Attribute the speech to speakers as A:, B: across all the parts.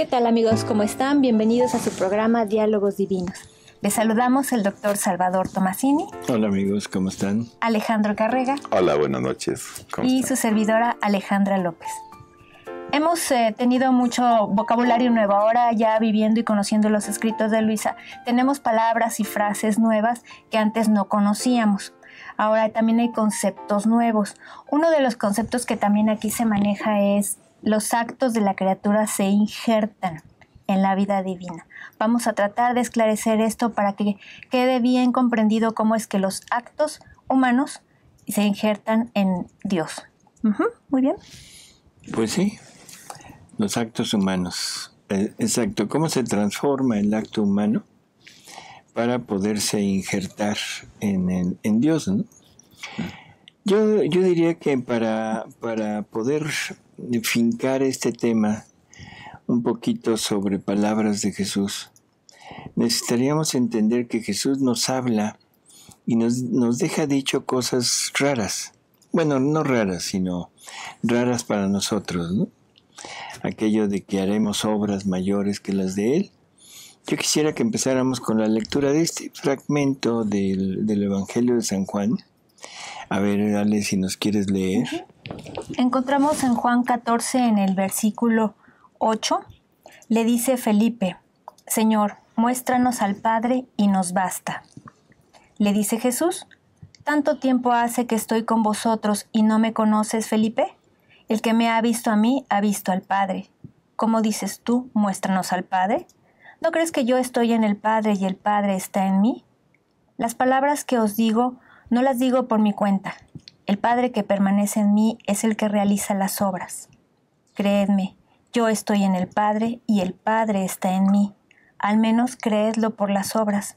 A: ¿Qué tal, amigos? ¿Cómo están? Bienvenidos a su programa Diálogos Divinos. Les saludamos el doctor Salvador Tomasini.
B: Hola, amigos, ¿cómo están?
A: Alejandro Carrega.
C: Hola, buenas noches.
A: Y su servidora Alejandra López. Hemos tenido mucho vocabulario nuevo. Ahora, ya viviendo y conociendo los escritos de Luisa, tenemos palabras y frases nuevas que antes no conocíamos. Ahora también hay conceptos nuevos. Uno de los conceptos que también aquí se maneja es: los actos de la criatura se injertan en la vida divina. Vamos a tratar de esclarecer esto para que quede bien comprendido cómo es que los actos humanos se injertan en Dios. Muy bien.
B: Pues sí, los actos humanos. Exacto, cómo se transforma el acto humano para poderse injertar en Dios, ¿no? Yo diría que para poder fincar este tema un poquito sobre palabras de Jesús, necesitaríamos entender que Jesús nos habla y nos deja dicho cosas raras. Bueno, no raras, sino raras para nosotros, ¿no? Aquello de que haremos obras mayores que las de Él. Yo quisiera que empezáramos con la lectura de este fragmento del Evangelio de San Juan. A ver, Ale, si nos quieres leer.
A: Encontramos en Juan 14, en el versículo 8, le dice Felipe: Señor, muéstranos al Padre y nos basta. Le dice Jesús: ¿tanto tiempo hace que estoy con vosotros y no me conoces, Felipe? El que me ha visto a mí, ha visto al Padre. ¿Cómo dices tú, muéstranos al Padre? ¿No crees que yo estoy en el Padre y el Padre está en mí? Las palabras que os digo, no las digo por mi cuenta. El Padre que permanece en mí es el que realiza las obras. Creedme, yo estoy en el Padre y el Padre está en mí. Al menos creedlo por las obras.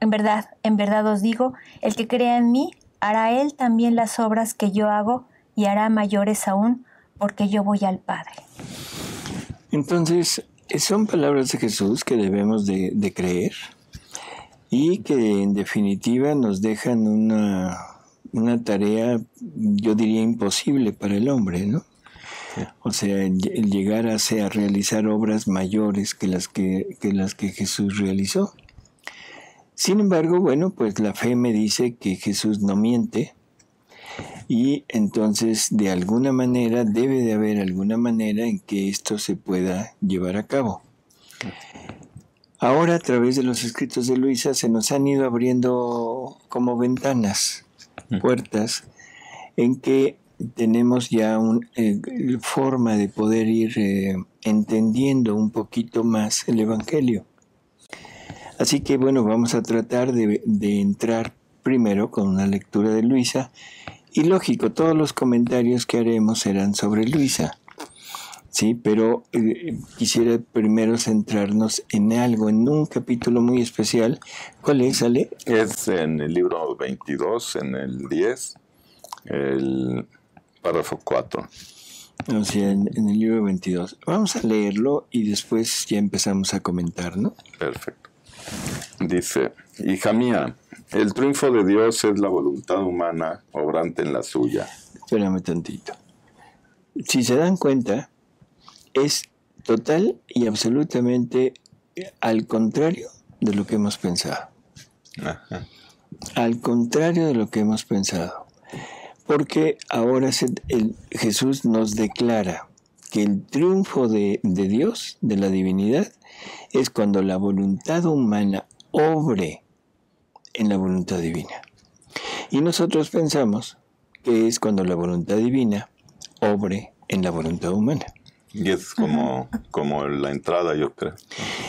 A: En verdad os digo, el que crea en mí, hará él también las obras que yo hago y hará mayores aún, porque yo voy al Padre.
B: Entonces, son palabras de Jesús que debemos de creer y que en definitiva nos dejan una tarea, yo diría, imposible para el hombre, ¿no? O sea, el llegar a realizar obras mayores que las que Jesús realizó. Sin embargo, bueno, pues la fe me dice que Jesús no miente y entonces de alguna manera debe de haber alguna manera en que esto se pueda llevar a cabo. Ahora, a través de los escritos de Luisa, se nos han ido abriendo como ventanas, puertas, en que tenemos ya una forma de poder ir entendiendo un poquito más el Evangelio. Así que, bueno, vamos a tratar de entrar primero con una lectura de Luisa. Y lógico, todos los comentarios que haremos serán sobre Luisa. Sí, pero quisiera primero centrarnos en algo, en un capítulo muy especial. ¿Cuál es, Ale?
C: Es en el libro 22, en el 10, el párrafo 4.
B: O sea, en el libro 22. Vamos a leerlo y después ya empezamos a comentar, ¿no?
C: Perfecto. Dice: hija mía, el triunfo de Dios es la voluntad humana obrante en la suya.
B: Espérame tantito. Si se dan cuenta, es total y absolutamente al contrario de lo que hemos pensado.
C: Ajá.
B: Al contrario de lo que hemos pensado. Porque ahora Jesús nos declara que el triunfo de Dios, de la divinidad, es cuando la voluntad humana obre en la voluntad divina. Y nosotros pensamos que es cuando la voluntad divina obre en la voluntad humana.
C: Y es como la entrada, yo creo.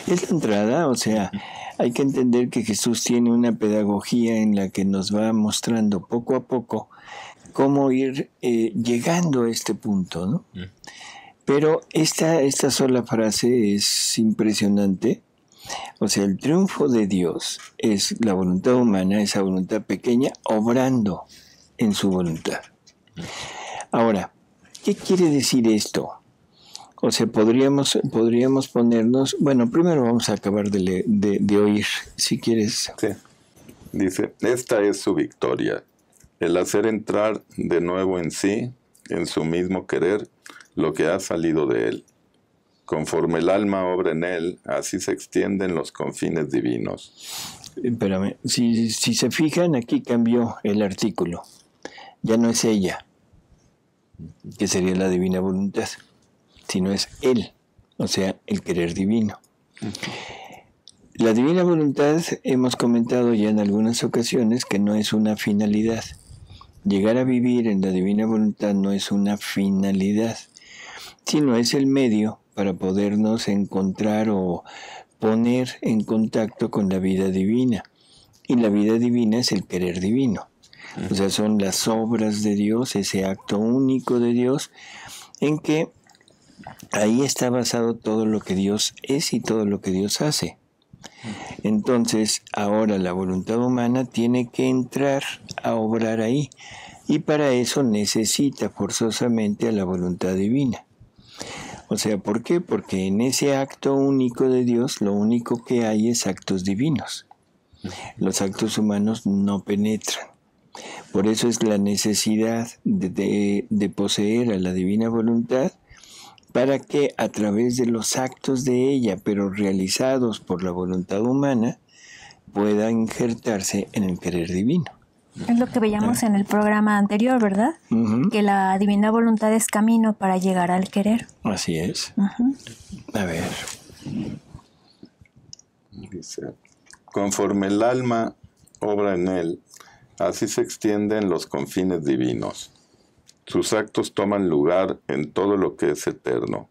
B: Es la entrada, o sea, hay que entender que Jesús tiene una pedagogía en la que nos va mostrando poco a poco cómo ir llegando a este punto, ¿no? Pero esta sola frase es impresionante. O sea, el triunfo de Dios es la voluntad humana, esa voluntad pequeña, obrando en su voluntad. Ahora, ¿qué quiere decir esto? O sea, podríamos ponernos... Bueno, primero vamos a acabar de oír, si quieres.
C: Sí. Dice: esta es su victoria, el hacer entrar de nuevo en sí, en su mismo querer, lo que ha salido de él. Conforme el alma obra en él, así se extienden los confines divinos.
B: Espérame, si se fijan, aquí cambió el artículo. Ya no es ella, que sería la divina voluntad, sino es él, o sea, el querer divino. La divina voluntad, hemos comentado ya en algunas ocasiones que no es una finalidad. Llegar a vivir en la divina voluntad no es una finalidad, sino es el medio para podernos encontrar o poner en contacto con la vida divina. Y la vida divina es el querer divino. O sea, son las obras de Dios, ese acto único de Dios, en que ahí está basado todo lo que Dios es y todo lo que Dios hace. Entonces, ahora la voluntad humana tiene que entrar a obrar ahí. Y para eso necesita forzosamente a la voluntad divina. O sea, ¿por qué? Porque en ese acto único de Dios, lo único que hay es actos divinos. Los actos humanos no penetran. Por eso es la necesidad de poseer a la divina voluntad, para que a través de los actos de ella, pero realizados por la voluntad humana, pueda injertarse en el querer divino.
A: Es lo que veíamos en el programa anterior, ¿verdad? Que la divina voluntad es camino para llegar al querer.
B: Así es. A ver.
C: Dice, conforme el alma obra en él, así se extienden los confines divinos. Sus actos toman lugar en todo lo que es eterno.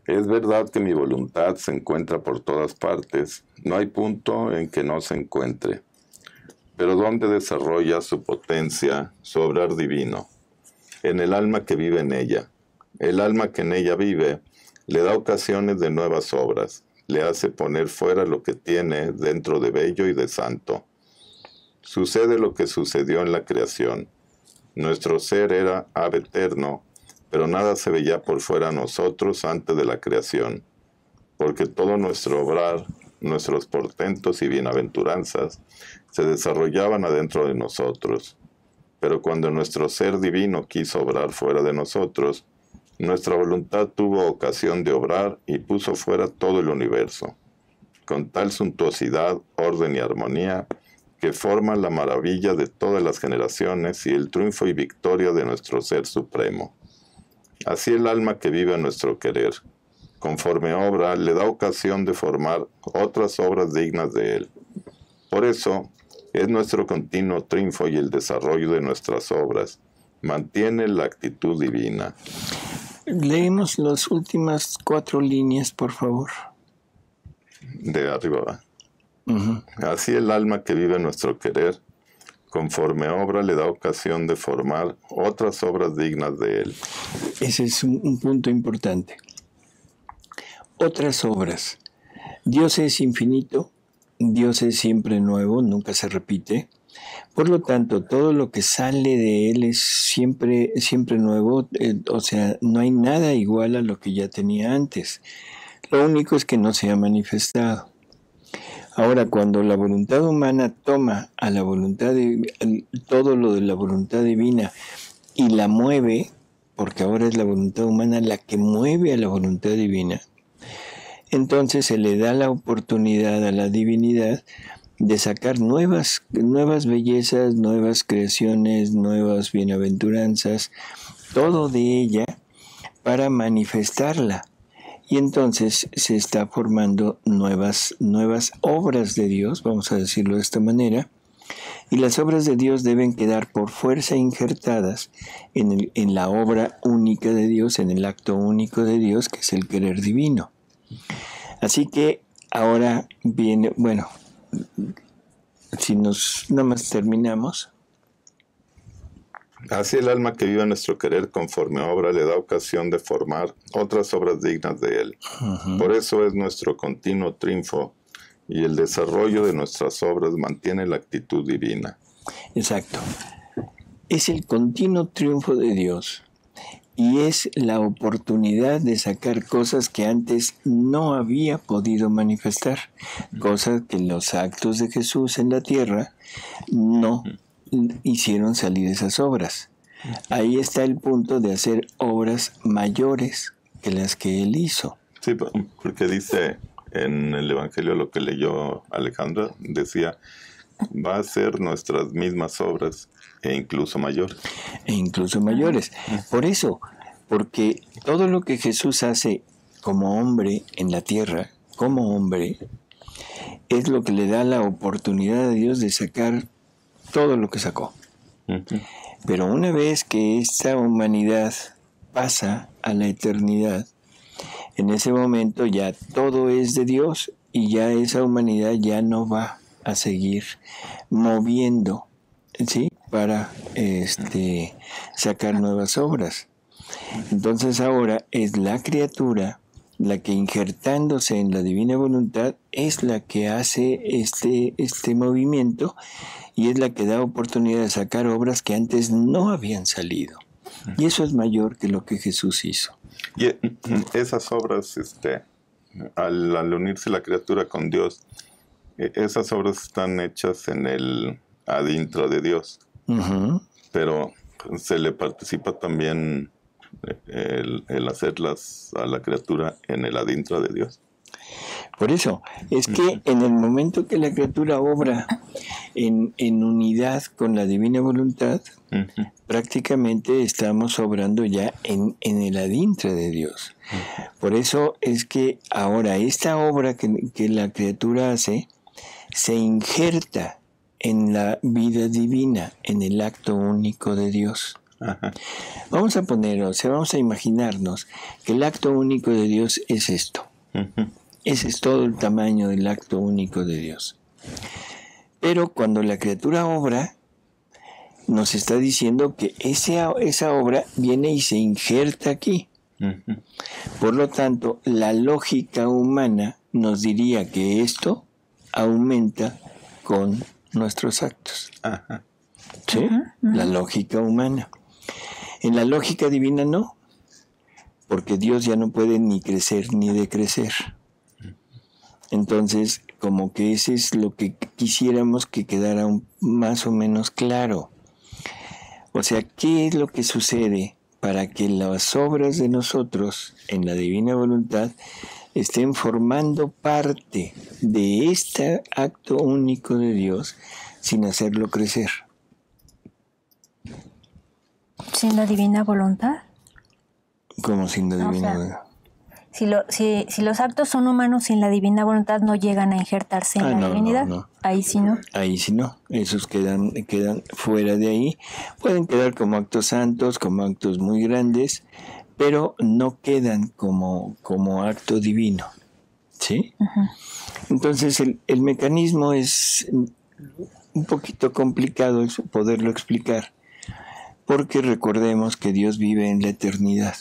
C: Es verdad que mi voluntad se encuentra por todas partes, no hay punto en que no se encuentre. Pero ¿dónde desarrolla su potencia, su obrar divino? En el alma que vive en ella. El alma que en ella vive le da ocasiones de nuevas obras, le hace poner fuera lo que tiene dentro de bello y de santo. Sucede lo que sucedió en la creación. Nuestro ser era ave eterno, pero nada se veía por fuera a nosotros antes de la creación, porque todo nuestro obrar, nuestros portentos y bienaventuranzas se desarrollaban adentro de nosotros. Pero cuando nuestro ser divino quiso obrar fuera de nosotros, nuestra voluntad tuvo ocasión de obrar y puso fuera todo el universo, con tal suntuosidad, orden y armonía, que forman la maravilla de todas las generaciones y el triunfo y victoria de nuestro Ser Supremo. Así el alma que vive en nuestro querer, conforme obra, le da ocasión de formar otras obras dignas de él. Por eso, es nuestro continuo triunfo y el desarrollo de nuestras obras. Mantiene la actitud divina.
B: Leemos las últimas 4 líneas, por favor.
C: De arriba. Así el alma que vive en nuestro querer, conforme obra, le da ocasión de formar otras obras dignas de él.
B: Ese es un punto importante. Otras obras. Dios es infinito, Dios es siempre nuevo, nunca se repite. Por lo tanto, todo lo que sale de él es siempre nuevo, o sea, no hay nada igual a lo que ya tenía antes. Lo único es que no se ha manifestado. Ahora, cuando la voluntad humana toma a la voluntad todo lo de la voluntad divina y la mueve, porque ahora es la voluntad humana la que mueve a la voluntad divina, entonces se le da la oportunidad a la divinidad de sacar nuevas bellezas, nuevas creaciones, nuevas bienaventuranzas, todo de ella para manifestarla. Y entonces se está formando nuevas obras de Dios, vamos a decirlo de esta manera, y las obras de Dios deben quedar por fuerza injertadas en la obra única de Dios, en el acto único de Dios, que es el querer divino. Así que ahora viene, bueno, si nada más terminamos.
C: Así el alma que vive en nuestro querer conforme obra le da ocasión de formar otras obras dignas de él. Por eso es nuestro continuo triunfo y el desarrollo de nuestras obras mantiene la actitud divina.
B: Exacto. Es el continuo triunfo de Dios y es la oportunidad de sacar cosas que antes no había podido manifestar, cosas que los actos de Jesús en la tierra no hicieron salir esas obras. Ahí está el punto de hacer obras mayores que las que él hizo.
C: Sí, porque dice en el Evangelio, lo que leyó Alejandra, decía, va a ser nuestras mismas obras e incluso mayores.
B: E incluso mayores. Por eso, porque todo lo que Jesús hace como hombre en la tierra, como hombre, es lo que le da la oportunidad a Dios de sacar todo lo que sacó. Pero una vez que esta humanidad pasa a la eternidad, en ese momento ya todo es de Dios y ya esa humanidad ya no va a seguir moviendo, ¿sí?, para sacar nuevas obras. Entonces ahora es la criatura la que, injertándose en la divina voluntad, es la que hace este movimiento y es la que da oportunidad de sacar obras que antes no habían salido. Y eso es mayor que lo que Jesús hizo.
C: Y esas obras, al unirse la criatura con Dios, esas obras están hechas en el adentro de Dios. Pero se le participa también el hacerlas a la criatura en el adentro de Dios.
B: Por eso, es que en el momento que la criatura obra en unidad con la divina voluntad, prácticamente estamos obrando ya en el adintre de Dios. Por eso es que ahora esta obra que la criatura hace se injerta en la vida divina, en el acto único de Dios. Vamos a imaginarnos que el acto único de Dios es esto. Ese es todo el tamaño del acto único de Dios. Pero cuando la criatura obra, nos está diciendo que esa obra viene y se injerta aquí. Por lo tanto, la lógica humana nos diría que esto aumenta con nuestros actos. ¿Sí? La lógica humana. En la lógica divina no, porque Dios ya no puede ni crecer ni decrecer. Entonces, como que ese es lo que quisiéramos que quedara más o menos claro. O sea, ¿qué es lo que sucede para que las obras de nosotros en la divina voluntad estén formando parte de este acto único de Dios sin hacerlo crecer?
A: ¿Sin la divina voluntad?
B: ¿Cómo sin la divina voluntad?
A: Si los actos son humanos sin la divina voluntad, no llegan a injertarse en la divinidad.
B: No.
A: Ahí sí no.
B: Ahí sí no. Esos quedan fuera de ahí. Pueden quedar como actos santos, como actos muy grandes, pero no quedan como acto divino. ¿Sí? Entonces el mecanismo es un poquito complicado poderlo explicar, porque recordemos que Dios vive en la eternidad.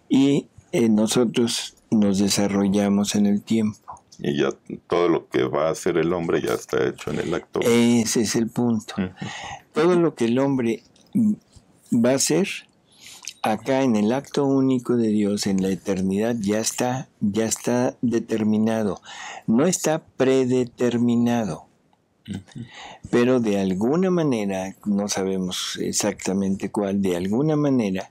B: Y nosotros nos desarrollamos en el tiempo.
C: Y ya todo lo que va a hacer el hombre ya está hecho en el acto.
B: Ese es el punto. Todo lo que el hombre va a hacer acá en el acto único de Dios, en la eternidad, ya está determinado. No está predeterminado. Pero de alguna manera, no sabemos exactamente cuál, de alguna manera,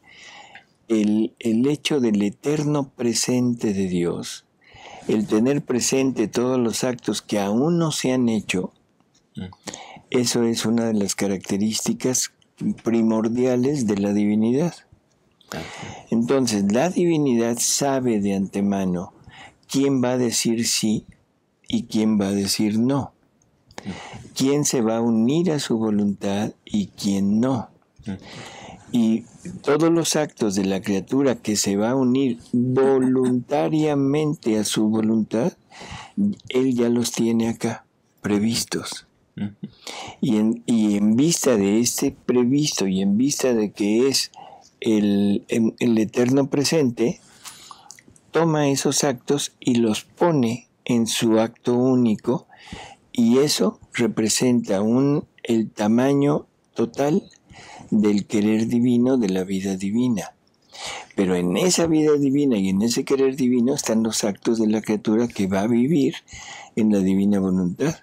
B: el hecho del eterno presente de Dios, el tener presente todos los actos que aún no se han hecho, eso es una de las características primordiales de la divinidad. Entonces, la divinidad sabe de antemano quién va a decir sí y quién va a decir no, quién se va a unir a su voluntad y quién no. Y todos los actos de la criatura que se va a unir voluntariamente a su voluntad, Él ya los tiene acá, previstos. Y en vista de este previsto y en vista de que es el eterno presente, toma esos actos y los pone en su acto único, y eso representa el tamaño total del querer divino, de la vida divina. Pero en esa vida divina y en ese querer divino están los actos de la criatura que va a vivir en la divina voluntad.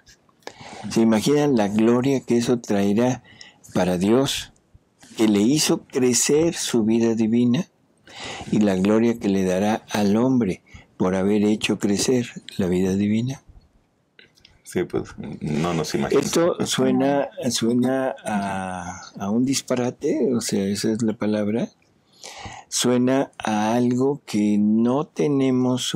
B: ¿Se imaginan la gloria que eso traerá para Dios, que le hizo crecer su vida divina? y la gloria que le dará al hombre por haber hecho crecer la vida divina.
C: Sí, pues no nos imaginamos.
B: Esto suena a un disparate, o sea, esa es la palabra. Suena a algo que no tenemos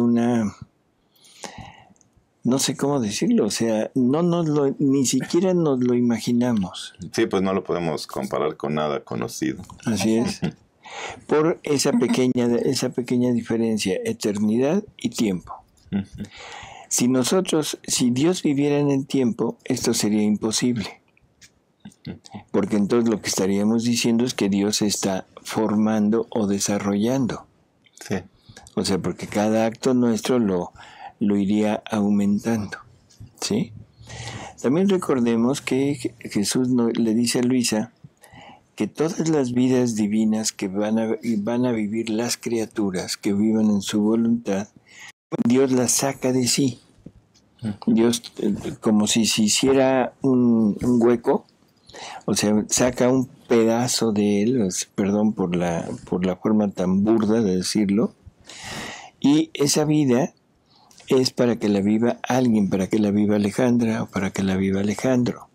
B: no sé cómo decirlo, o sea, ni siquiera nos lo imaginamos.
C: Sí, pues no lo podemos comparar con nada conocido.
B: Así es. Por esa pequeña diferencia, eternidad y tiempo. Si Dios viviera en el tiempo, esto sería imposible. Porque entonces lo que estaríamos diciendo es que Dios se está formando o desarrollando.
C: Sí.
B: O sea, porque cada acto nuestro lo iría aumentando. ¿Sí? También recordemos que Jesús le dice a Luisa que todas las vidas divinas que van a vivir las criaturas que vivan en su voluntad, Dios las saca de sí. Dios, como si se hiciera un hueco, o sea, saca un pedazo de él, perdón por la forma tan burda de decirlo, y esa vida es para que la viva alguien, para que la viva Alejandra o para que la viva Alejandro.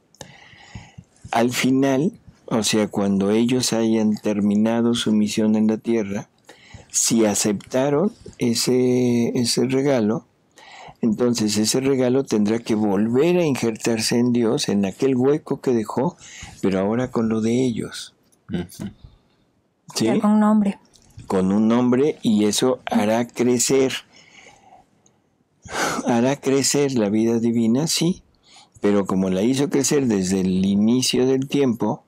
B: Al final, o sea, cuando ellos hayan terminado su misión en la tierra, si aceptaron ese regalo, entonces ese regalo tendrá que volver a injertarse en Dios, en aquel hueco que dejó, pero ahora con lo de ellos. ¿Sí?
A: Ya con un nombre.
B: Con un nombre, y eso hará crecer la vida divina, sí, pero como la hizo crecer desde el inicio del tiempo,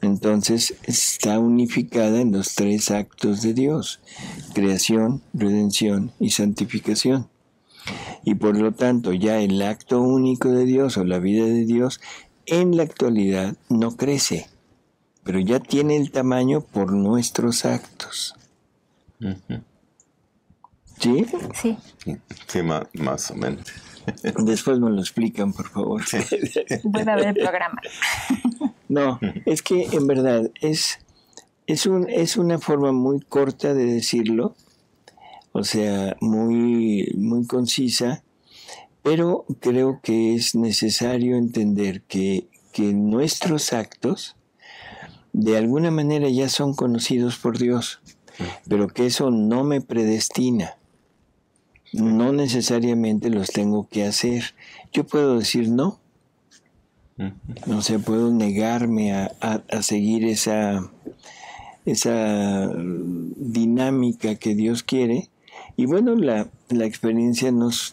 B: entonces está unificada en los 3 actos de Dios: creación, redención y santificación. Y por lo tanto ya el acto único de Dios o la vida de Dios en la actualidad no crece, pero ya tiene el tamaño por nuestros actos. ¿Sí?
A: Sí.
C: Sí, más o menos.
B: Después me lo explican, por favor.
A: Vuelve a ver el programa.
B: No, es que en verdad es una forma muy corta de decirlo, o sea, muy, muy concisa, pero creo que es necesario entender que nuestros actos de alguna manera ya son conocidos por Dios, pero que eso no me predestina. No necesariamente los tengo que hacer. Yo puedo decir no. O sea, puedo negarme a seguir esa dinámica que Dios quiere. Y bueno, la experiencia nos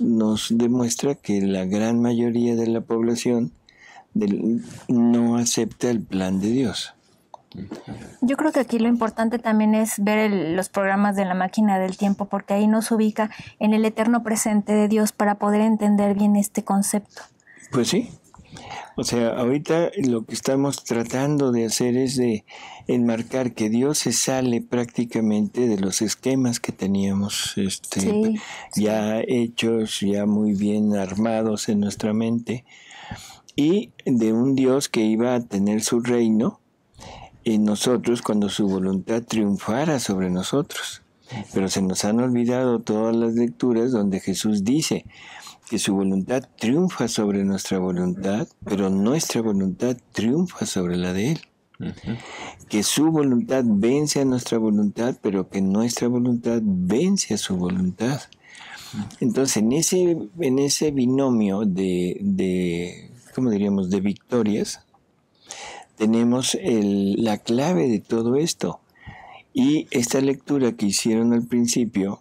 B: demuestra que la gran mayoría de la población no acepta el plan de Dios.
A: Yo creo que aquí lo importante también es ver los programas de la máquina del tiempo, porque ahí nos ubica en el eterno presente de Dios para poder entender bien este concepto.
B: Pues sí. O sea, ahorita lo que estamos tratando de hacer es de enmarcar que Dios se sale prácticamente de los esquemas que teníamos ya hechos, ya muy bien armados en nuestra mente, y de un Dios que iba a tener su reino en nosotros cuando su voluntad triunfara sobre nosotros. Pero se nos han olvidado todas las lecturas donde Jesús dice que su voluntad triunfa sobre nuestra voluntad, pero nuestra voluntad triunfa sobre la de Él. Que su voluntad vence a nuestra voluntad, pero que nuestra voluntad vence a su voluntad. Entonces, en ese binomio de ¿cómo diríamos?, de victorias, tenemos la clave de todo esto. Y esta lectura que hicieron al principio,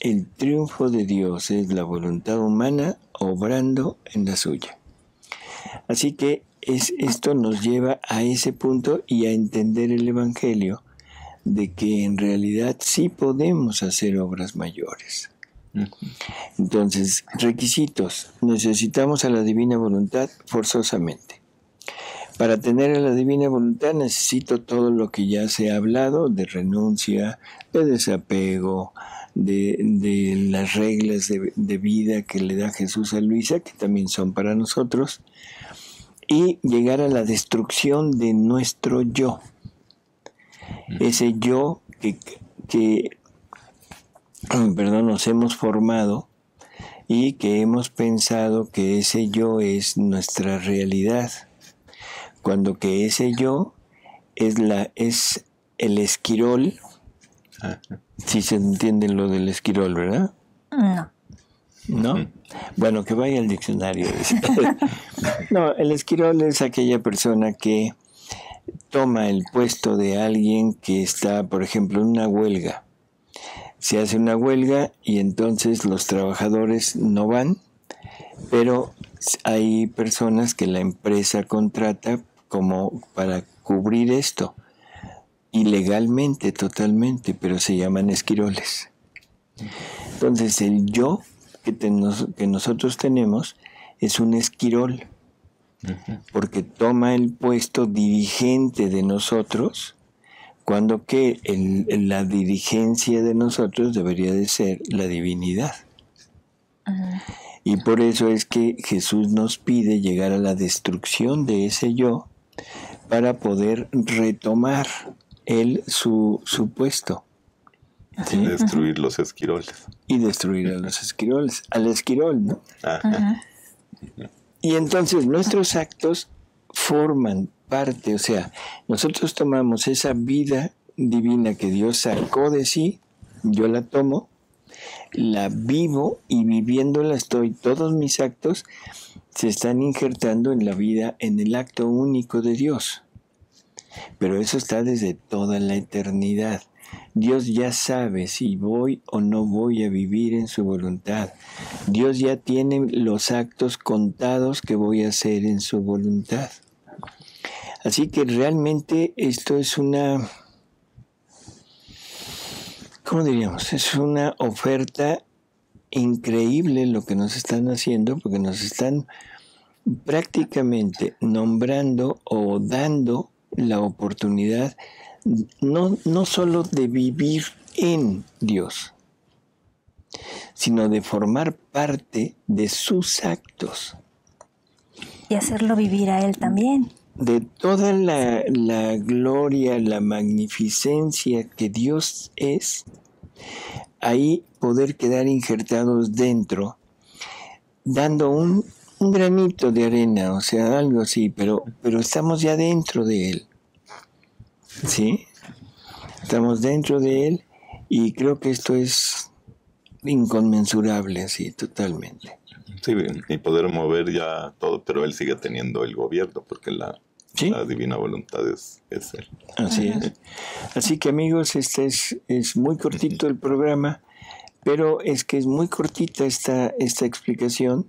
B: el triunfo de Dios es la voluntad humana obrando en la suya. Así que esto nos lleva a ese punto y a entender el Evangelio de que en realidad sí podemos hacer obras mayores. Entonces, requisitos. Necesitamos a la divina voluntad forzosamente. Para tener a la divina voluntad necesito todo lo que ya se ha hablado, de renuncia, de desapego, de las reglas de vida que le da Jesús a Luisa, que también son para nosotros, y llegar a la destrucción de nuestro yo. Ese yo que que nos hemos formado y que hemos pensado que ese yo es nuestra realidad, cuando que ese yo es el esquirol. Sí se entiende lo del esquirol, ¿verdad?
A: No.
B: ¿No? Bueno, que vaya al diccionario. No, el esquirol es aquella persona que toma el puesto de alguien que está, por ejemplo, en una huelga. Se hace una huelga y entonces los trabajadores no van, pero hay personas que la empresa contrata como para cubrir esto, ilegalmente totalmente, pero se llaman esquiroles. Entonces el yo que nosotros tenemos es un esquirol, porque toma el puesto dirigente de nosotros, cuando que la dirigencia de nosotros debería de ser la divinidad. Y por eso es que Jesús nos pide llegar a la destrucción de ese yo para poder retomar él su puesto.
C: ¿Sí? Y destruir los esquiroles.
B: Y destruir a los esquiroles, al esquirol, ¿no?
C: Ajá.
B: Y entonces nuestros actos forman parte, o sea, nosotros tomamos esa vida divina que Dios sacó de sí, yo la tomo, la vivo y viviéndola todos mis actos se están injertando en la vida, en el acto único de Dios. Pero eso está desde toda la eternidad. Dios ya sabe si voy o no voy a vivir en su voluntad. Dios ya tiene los actos contados que voy a hacer en su voluntad. Así que realmente esto es una, ¿cómo diríamos? Es una oferta increíble lo que nos están haciendo, porque nos están prácticamente nombrando o dando la oportunidad no solo de vivir en Dios, sino de formar parte de sus actos.
A: Y hacerlo vivir a Él también.
B: De toda la gloria, la magnificencia que Dios es, ahí poder quedar injertados dentro, dando un granito de arena, o sea, algo así, pero estamos ya dentro de Él. ¿Sí? Estamos dentro de Él y creo que esto es inconmensurable, así, totalmente.
C: Sí, y poder mover ya todo, pero Él sigue teniendo el gobierno, porque la divina voluntad es Él.
B: Así es. Así que amigos, este es muy cortito el programa, pero es que es muy cortita esta explicación,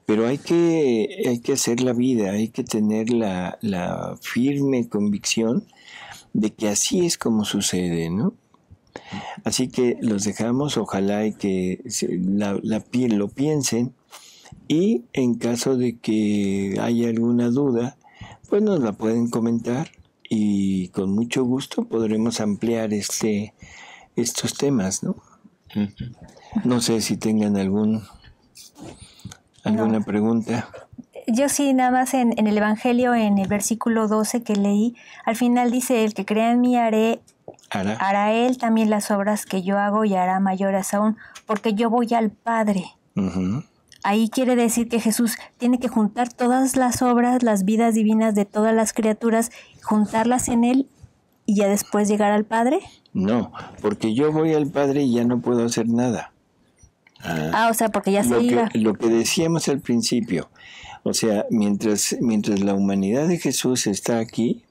B: pero hay que hacer la vida, hay que tener la firme convicción de que así es como sucede, ¿no? Así que los dejamos, ojalá y que lo piensen, y en caso de que haya alguna duda, pues nos la pueden comentar y con mucho gusto podremos ampliar estos temas, ¿no? No sé si tengan alguna pregunta.
A: Yo sí, nada más en el Evangelio, en el versículo 12 que leí, al final dice, el que crea en mí hará él también las obras que yo hago y hará mayores aún, porque yo voy al Padre.
B: Uh-huh.
A: Ahí quiere decir que Jesús tiene que juntar todas las obras, las vidas divinas de todas las criaturas, juntarlas en Él y ya después llegar al Padre.
B: No, porque yo voy al Padre y ya no puedo hacer nada.
A: O sea, porque ya se iba.
B: Lo que decíamos al principio, o sea, mientras la humanidad de Jesús está aquí,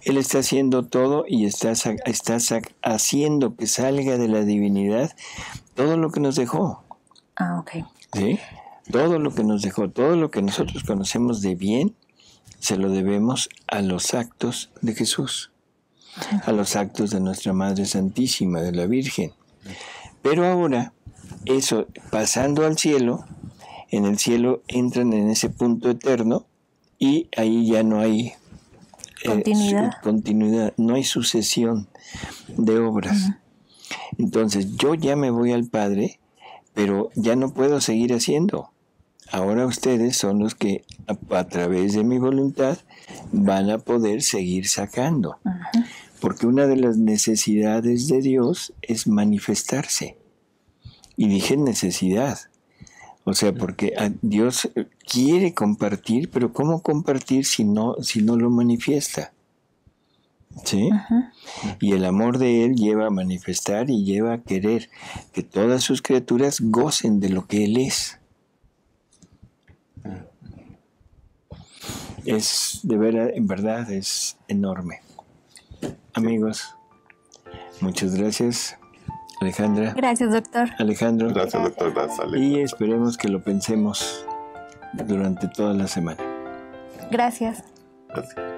B: Él está haciendo todo y está haciendo que salga de la divinidad todo lo que nos dejó.
A: Ok.
B: ¿Sí? Todo lo que nos dejó, todo lo que nosotros conocemos de bien, se lo debemos a los actos de Jesús, a los actos de nuestra Madre Santísima, de la Virgen. Pero ahora, eso, pasando al cielo, en el cielo entran en ese punto eterno y ahí ya no hay continuidad, no hay sucesión de obras. Entonces, yo ya me voy al Padre, pero ya no puedo seguir haciendo. Ahora ustedes son los que a través de mi voluntad van a poder seguir sacando. Porque una de las necesidades de Dios es manifestarse. Y dije necesidad. O sea, porque Dios quiere compartir, pero ¿cómo compartir si no lo manifiesta? ¿Sí? Y el amor de Él lleva a manifestar y lleva a querer que todas sus criaturas gocen de lo que Él es. Es de veras, en verdad, es enorme. Amigos, muchas gracias. Alejandra.
A: Gracias, doctor.
B: Alejandro.
C: Gracias, doctor. Gracias, Alejandro.
B: Y esperemos que lo pensemos durante toda la semana.
A: Gracias.
C: Gracias.